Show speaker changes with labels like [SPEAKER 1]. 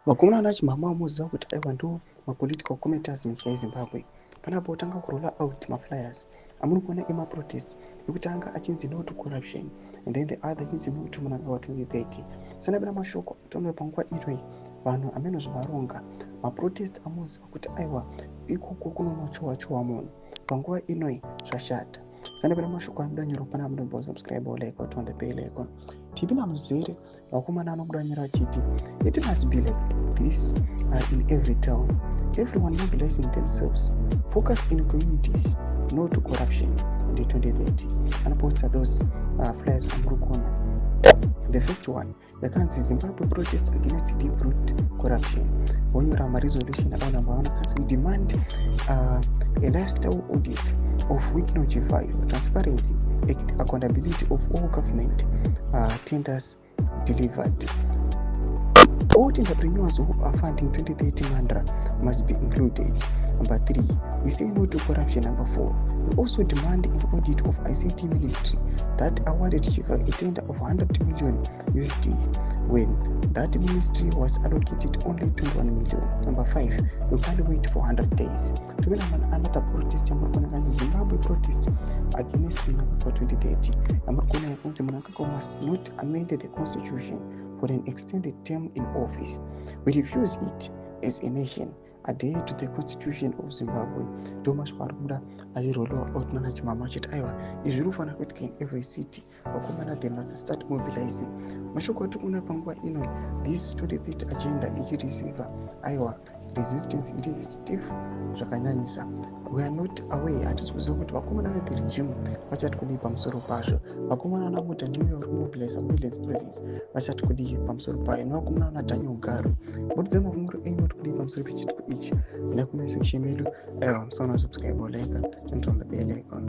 [SPEAKER 1] Vakomana vachimama vanoziva kuti aiwa ndo mapolitical commentators munyika yeZimbabwe. Panapo otanga kurolla out maflyers amuri kuona emaprotest ekutanga achinzi no to corruption and then the other achinzi no to munangwa wa 2030. Sanapera mashoko atoona panguva iroyi vanhu amenozvaronga maprotest amuziva kuti aiwa ikoko kunonochowa munhu panguva inoyi zvashata. Sanapera mashoko anobuda nyoro pana munobva subscribe or like on the bell icon. Tipina muzere vakomana anobuda nyoro achiti it must be like this in every town. Everyone mobilizing themselves. Focus in communities. No to corruption in the 2030. And post those flyers and Rukona. The first one, the country Zimbabwe protest against deep-root corruption. When you have a resolution we demand a lifestyle audit of Wikino G5, transparency, accountability of all government tenders delivered. All entrepreneurs who are funding 2030 Mandra must be included. Number 3, we say no to corruption. Number 4, we also demand an audit of ICT ministry that awarded Shiva a tender of 100 million USD when that ministry was allocated only 21 million. Number 5, we can't wait for 100 days. To win another protest, Zimbabwe protest against Munangagwa 2030. Munangagwa must not amend the constitution for an extended term in office. We refuse it as a nation. Adhere to the constitution of Zimbabwe. Thomas Parmuda Ayirolo Outman Chimama Chitaiwa is Rufana in every city. Wakomana they must start mobilizing. Mashoko Tukuna Pangwa ino this 2030 agenda is receiver Iowa resistance it is stiff Zakanyanyisa. We are not aware at Suzuki Wakomana with the regime Wachat Kudi Pamsoro Pasho. Wakomana Namuta New York mobilize a millions province Wachat Kudi Pamsoro Pai no Kumana Tanyo Garu. But them of Muru able to Kudi Pamsoro each in a comment section. Subscribe or like and turn on the bell icon.